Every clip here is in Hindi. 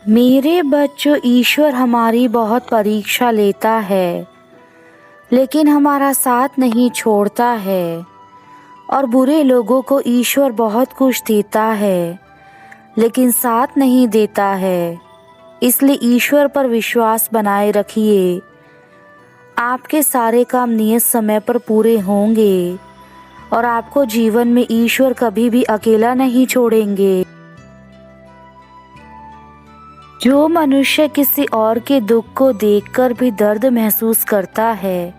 मेरे बच्चों, ईश्वर हमारी बहुत परीक्षा लेता है, लेकिन हमारा साथ नहीं छोड़ता है। और बुरे लोगों को ईश्वर बहुत कुछ देता है, लेकिन साथ नहीं देता है। इसलिए ईश्वर पर विश्वास बनाए रखिए। आपके सारे काम नियत समय पर पूरे होंगे और आपको जीवन में ईश्वर कभी भी अकेला नहीं छोड़ेंगे। जो मनुष्य किसी और के दुख को देखकर भी दर्द महसूस करता है,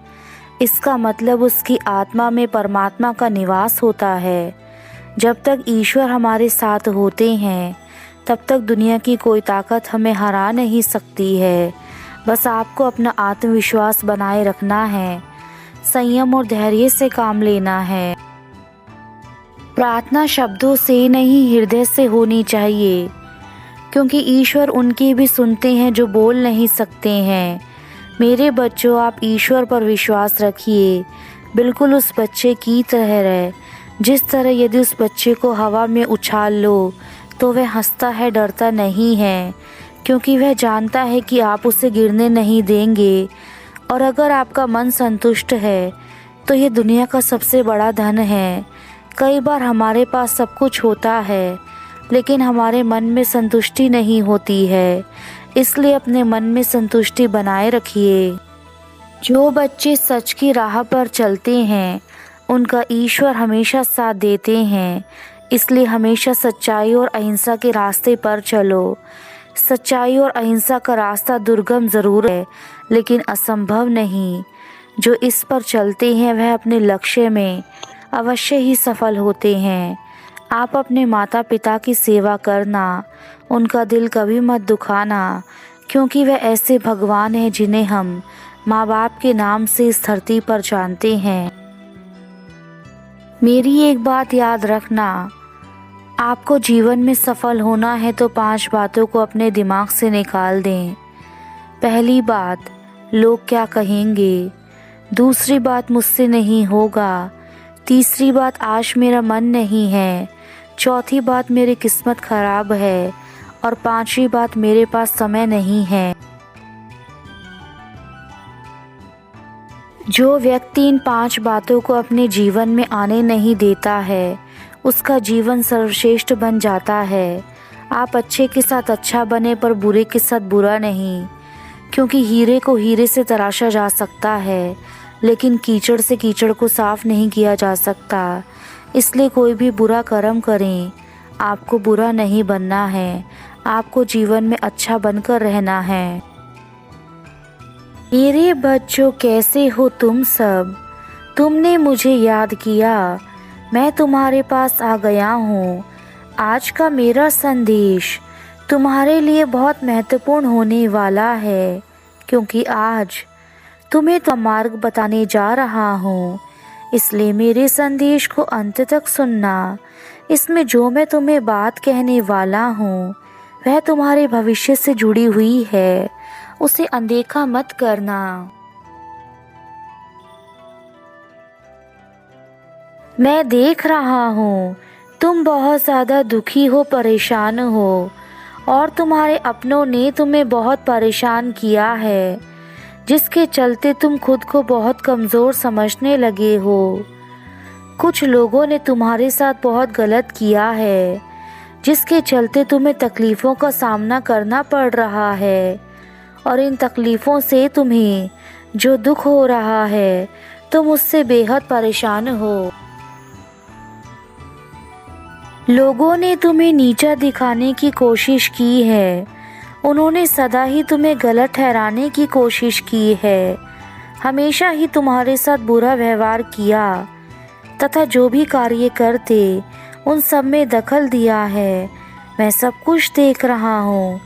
इसका मतलब उसकी आत्मा में परमात्मा का निवास होता है। जब तक ईश्वर हमारे साथ होते हैं, तब तक दुनिया की कोई ताकत हमें हरा नहीं सकती है। बस आपको अपना आत्मविश्वास बनाए रखना है, संयम और धैर्य से काम लेना है। प्रार्थना शब्दों से नहीं, हृदय से होनी चाहिए, क्योंकि ईश्वर उनकी भी सुनते हैं जो बोल नहीं सकते हैं। मेरे बच्चों, आप ईश्वर पर विश्वास रखिए, बिल्कुल उस बच्चे की तरह। जिस तरह यदि उस बच्चे को हवा में उछाल लो तो वह हंसता है, डरता नहीं है, क्योंकि वह जानता है कि आप उसे गिरने नहीं देंगे। और अगर आपका मन संतुष्ट है तो ये दुनिया का सबसे बड़ा धन है। कई बार हमारे पास सब कुछ होता है, लेकिन हमारे मन में संतुष्टि नहीं होती है। इसलिए अपने मन में संतुष्टि बनाए रखिए। जो बच्चे सच की राह पर चलते हैं, उनका ईश्वर हमेशा साथ देते हैं। इसलिए हमेशा सच्चाई और अहिंसा के रास्ते पर चलो। सच्चाई और अहिंसा का रास्ता दुर्गम ज़रूर है, लेकिन असंभव नहीं। जो इस पर चलते हैं वह अपने लक्ष्य में अवश्य ही सफल होते हैं। आप अपने माता पिता की सेवा करना, उनका दिल कभी मत दुखाना, क्योंकि वह ऐसे भगवान हैं जिन्हें हम माँ बाप के नाम से इस धरती पर जानते हैं। मेरी एक बात याद रखना, आपको जीवन में सफल होना है तो 5 बातों को अपने दिमाग से निकाल दें। पहली बात, लोग क्या कहेंगे। दूसरी बात, मुझसे नहीं होगा। तीसरी बात, आज मेरा मन नहीं है। चौथी बात, मेरी किस्मत खराब है। और 5वीं बात, मेरे पास समय नहीं है। जो व्यक्ति इन 5 बातों को अपने जीवन में आने नहीं देता है, उसका जीवन सर्वश्रेष्ठ बन जाता है। आप अच्छे के साथ अच्छा बने, पर बुरे के साथ बुरा नहीं, क्योंकि हीरे को हीरे से तराशा जा सकता है, लेकिन कीचड़ से कीचड़ को साफ नहीं किया जा सकता। इसलिए कोई भी बुरा कर्म करें, आपको बुरा नहीं बनना है। आपको जीवन में अच्छा बनकर रहना है। मेरे बच्चों, कैसे हो तुम सब? तुमने मुझे याद किया, मैं तुम्हारे पास आ गया हूँ। आज का मेरा संदेश तुम्हारे लिए बहुत महत्वपूर्ण होने वाला है, क्योंकि आज तुम्हें तो मार्ग बताने जा रहा हूँ। इसलिए मेरे संदेश को अंत तक सुनना। इसमें जो मैं तुम्हें बात कहने वाला हूँ, वह तुम्हारे भविष्य से जुड़ी हुई है। उसे अनदेखा मत करना। मैं देख रहा हूँ तुम बहुत ज़्यादा दुखी हो, परेशान हो, और तुम्हारे अपनों ने तुम्हें बहुत परेशान किया है, जिसके चलते तुम खुद को बहुत कमज़ोर समझने लगे हो। कुछ लोगों ने तुम्हारे साथ बहुत गलत किया है, जिसके चलते तुम्हें तकलीफ़ों का सामना करना पड़ रहा है। और इन तकलीफ़ों से तुम्हें जो दुख हो रहा है, तुम उससे बेहद परेशान हो। लोगों ने तुम्हें नीचा दिखाने की कोशिश की है। उन्होंने सदा ही तुम्हें गलत ठहराने की कोशिश की है। हमेशा ही तुम्हारे साथ बुरा व्यवहार किया तथा जो भी कार्य करते उन सब में दखल दिया है। मैं सब कुछ देख रहा हूँ।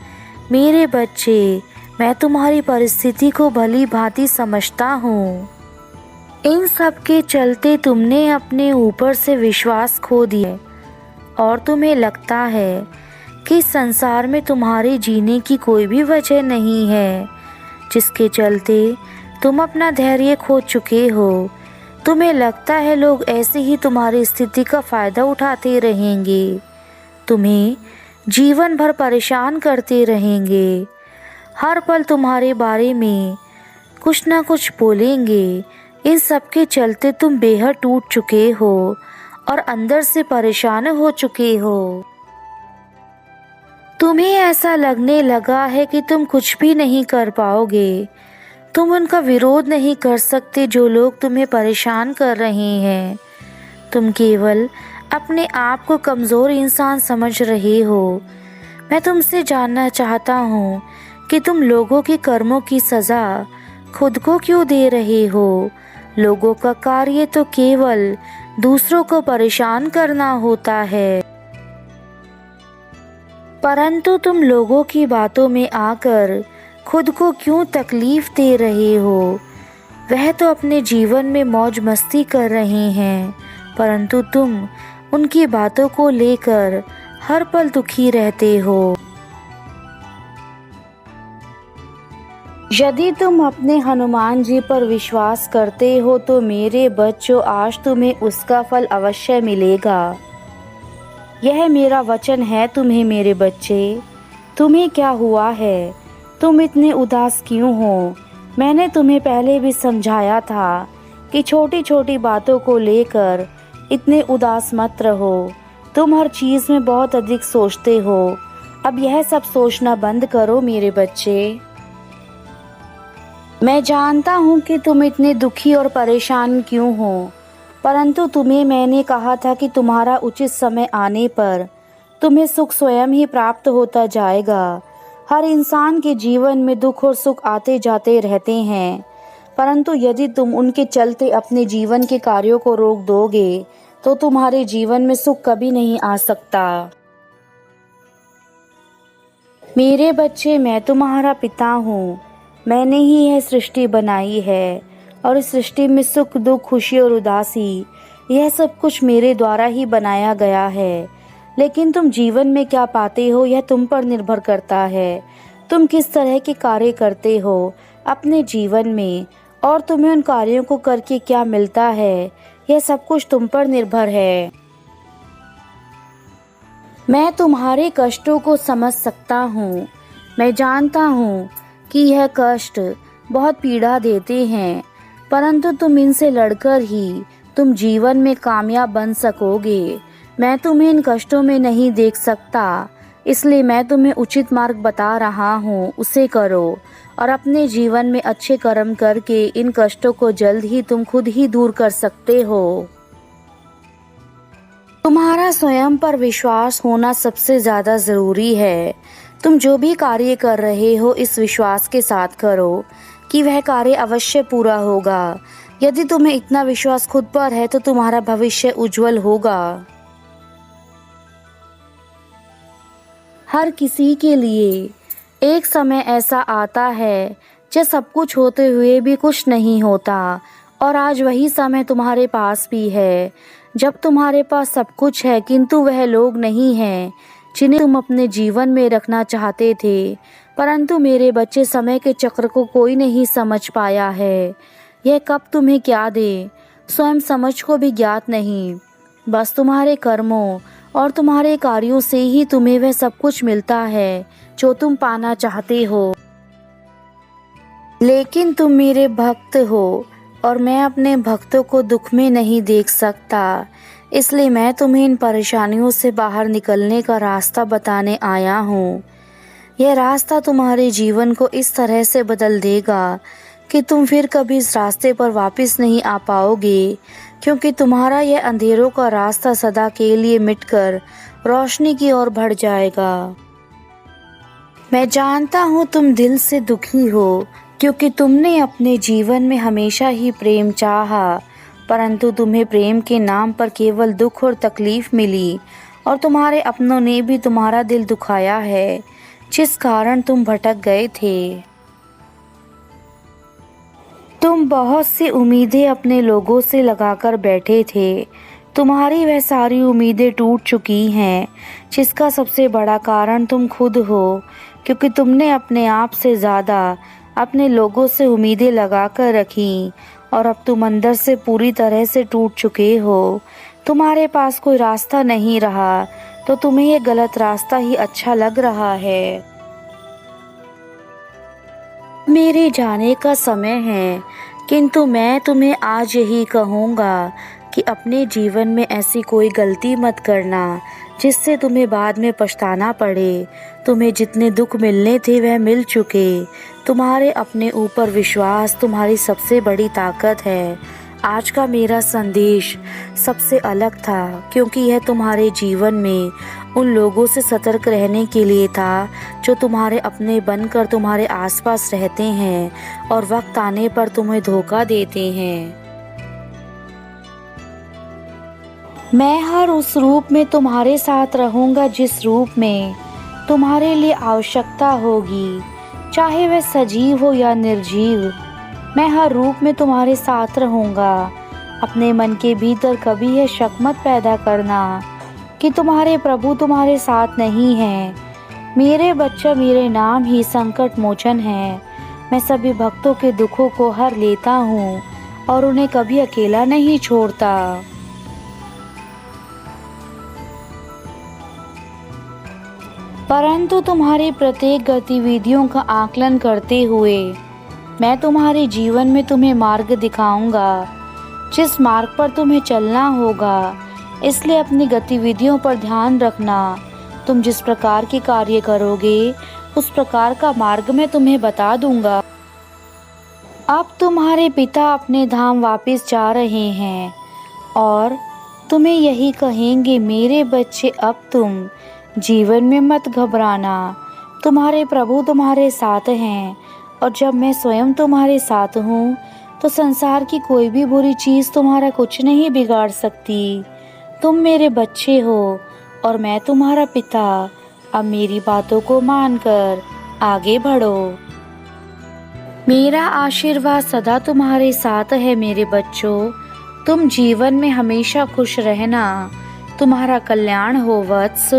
मेरे बच्चे, मैं तुम्हारी परिस्थिति को भली भांति समझता हूँ। इन सब के चलते तुमने अपने ऊपर से विश्वास खो दिया और तुम्हें लगता है कि संसार में तुम्हारे जीने की कोई भी वजह नहीं है, जिसके चलते तुम अपना धैर्य खो चुके हो। तुम्हें लगता है लोग ऐसे ही तुम्हारी स्थिति का फ़ायदा उठाते रहेंगे। तुम्हें जीवन भर परेशान करते रहेंगे। हर पल तुम्हारे बारे में कुछ ना कुछ बोलेंगे। इन सब के चलते तुम बेहद टूट चुके हो और अंदर से परेशान हो चुके हो। तुम्हें ऐसा लगने लगा है कि तुम कुछ भी नहीं कर पाओगे। तुम उनका विरोध नहीं कर सकते जो लोग तुम्हें परेशान कर रहे हैं। तुम केवल अपने आप को कमज़ोर इंसान समझ रहे हो। मैं तुमसे जानना चाहता हूँ कि तुम लोगों के कर्मों की सज़ा खुद को क्यों दे रहे हो। लोगों का कार्य तो केवल दूसरों को परेशान करना होता है, परंतु तुम लोगों की बातों में आकर खुद को क्यों तकलीफ दे रहे हो। वह तो अपने जीवन में मौज मस्ती कर रहे हैं, परंतु तुम उनकी बातों को लेकर हर पल दुखी रहते हो। यदि तुम अपने हनुमान जी पर विश्वास करते हो तो मेरे बच्चों, आज तुम्हें उसका फल अवश्य मिलेगा। यह मेरा वचन है तुम्हें मेरे बच्चे। तुम्हें क्या हुआ है? तुम इतने उदास क्यों हो? मैंने तुम्हें पहले भी समझाया था कि छोटी छोटी बातों को लेकर इतने उदास मत रहो। तुम हर चीज़ में बहुत अधिक सोचते हो। अब यह सब सोचना बंद करो मेरे बच्चे। मैं जानता हूँ कि तुम इतने दुखी और परेशान क्यों हो, परंतु तुम्हें मैंने कहा था कि तुम्हारा उचित समय आने पर तुम्हें सुख स्वयं ही प्राप्त होता जाएगा। हर इंसान के जीवन में दुख और सुख आते जाते रहते हैं, परंतु यदि तुम उनके चलते अपने जीवन के कार्यों को रोक दोगे तो तुम्हारे जीवन में सुख कभी नहीं आ सकता। मेरे बच्चे, मैं तुम्हारा पिता हूँ। मैंने ही यह सृष्टि बनाई है और इस सृष्टि में सुख दुख, खुशी और उदासी, यह सब कुछ मेरे द्वारा ही बनाया गया है। लेकिन तुम जीवन में क्या पाते हो यह तुम पर निर्भर करता है। तुम किस तरह के कार्य करते हो अपने जीवन में और तुम्हें उन कार्यों को करके क्या मिलता है, यह सब कुछ तुम पर निर्भर है। मैं तुम्हारे कष्टों को समझ सकता हूँ। मैं जानता हूँ कि यह कष्ट बहुत पीड़ा देते हैं, परंतु तुम इनसे लड़कर ही तुम जीवन में कामयाब बन सकोगे। मैं तुम्हें इन कष्टों में नहीं देख सकता, इसलिए मैं तुम्हें उचित मार्ग बता रहा हूँ, उसे करो और अपने जीवन में अच्छे कर्म करके इन कष्टों को जल्द ही तुम खुद ही दूर कर सकते हो। तुम्हारा स्वयं पर विश्वास होना सबसे ज़्यादा ज़रूरी है। तुम जो भी कार्य कर रहे हो इस विश्वास के साथ करो कि वह कार्य अवश्य पूरा होगा। यदि तुम्हें इतना विश्वास खुद पर है तो तुम्हारा भविष्य उज्जवल होगा। हर किसी के लिए एक समय ऐसा आता है जब सब कुछ होते हुए भी कुछ नहीं होता, और आज वही समय तुम्हारे पास भी है जब तुम्हारे पास सब कुछ है किंतु वह लोग नहीं हैं जिन्हें तुम अपने जीवन में रखना चाहते थे। परंतु मेरे बच्चे, समय के चक्र को कोई नहीं समझ पाया है। यह कब तुम्हें क्या दे स्वयं समझ को भी ज्ञात नहीं। बस तुम्हारे कर्मों और तुम्हारे कार्यों से ही तुम्हें वह सब कुछ मिलता है जो तुम पाना चाहते हो। लेकिन तुम मेरे भक्त हो और मैं अपने भक्तों को दुख में नहीं देख सकता, इसलिए मैं तुम्हें इन परेशानियों से बाहर निकलने का रास्ता बताने आया हूँ। यह रास्ता तुम्हारे जीवन को इस तरह से बदल देगा कि तुम फिर कभी इस रास्ते पर वापस नहीं आ पाओगे, क्योंकि तुम्हारा यह अंधेरों का रास्ता सदा के लिए मिटकर रोशनी की ओर बढ़ जाएगा। मैं जानता हूँ तुम दिल से दुखी हो, क्योंकि तुमने अपने जीवन में हमेशा ही प्रेम चाहा, परंतु तुम्हें प्रेम के नाम पर केवल दुख और तकलीफ मिली और तुम्हारे अपनों ने भी तुम्हारा दिल दुखाया है, जिस कारण तुम भटक गए थे। तुम बहुत सी उम्मीदें अपने लोगों से लगाकर बैठे थे। तुम्हारी वह सारी उम्मीदें टूट चुकी हैं, जिसका सबसे बड़ा कारण तुम खुद हो, क्योंकि तुमने अपने आप से ज़्यादा अपने लोगों से उम्मीदें लगाकर रखी और अब तुम अंदर से पूरी तरह से टूट चुके हो। तुम्हारे पास कोई रास्ता नहीं रहा, तो तुम्हें ये गलत रास्ता ही अच्छा लग रहा है। मेरे जाने का समय है, किंतु मैं तुम्हें आज यही कहूँगा कि अपने जीवन में ऐसी कोई गलती मत करना जिससे तुम्हें बाद में पछताना पड़े। तुम्हें जितने दुख मिलने थे वह मिल चुके। तुम्हारे अपने ऊपर विश्वास तुम्हारी सबसे बड़ी ताकत है। आज का मेरा संदेश सबसे अलग था, क्योंकि यह तुम्हारे जीवन में उन लोगों से सतर्क रहने के लिए था जो तुम्हारे अपने बनकर तुम्हारे आसपास रहते हैं और वक्त आने पर तुम्हें धोखा देते हैं। मैं हर उस रूप में तुम्हारे साथ रहूंगा जिस रूप में तुम्हारे लिए आवश्यकता होगी, चाहे वह सजीव हो या निर्जीव। मैं हर रूप में तुम्हारे साथ रहूंगा। अपने मन के भीतर कभी यह शक मत पैदा करना कि तुम्हारे प्रभु तुम्हारे साथ नहीं हैं। मेरे बच्चा, मेरे नाम ही संकट मोचन है। मैं सभी भक्तों के दुखों को हर लेता हूँ और उन्हें कभी अकेला नहीं छोड़ता। परंतु तुम्हारी प्रत्येक गतिविधियों का आकलन करते हुए मैं तुम्हारे जीवन में तुम्हें मार्ग दिखाऊंगा, जिस मार्ग पर तुम्हें चलना होगा। इसलिए अपनी गतिविधियों पर ध्यान रखना। तुम जिस प्रकार के कार्य करोगे उस प्रकार का मार्ग मैं तुम्हें बता दूंगा। अब तुम्हारे पिता अपने धाम वापस जा रहे हैं और तुम्हें यही कहेंगे, मेरे बच्चे, अब तुम जीवन में मत घबराना। तुम्हारे प्रभु तुम्हारे साथ हैं और जब मैं स्वयं तुम्हारे साथ हूँ तो संसार की कोई भी बुरी चीज़ तुम्हारा कुछ नहीं बिगाड़ सकती। तुम मेरे बच्चे हो और मैं तुम्हारा पिता। अब मेरी बातों को मानकर आगे बढ़ो। मेरा आशीर्वाद सदा तुम्हारे साथ है मेरे बच्चों। तुम जीवन में हमेशा खुश रहना। तुम्हारा कल्याण हो वत्स।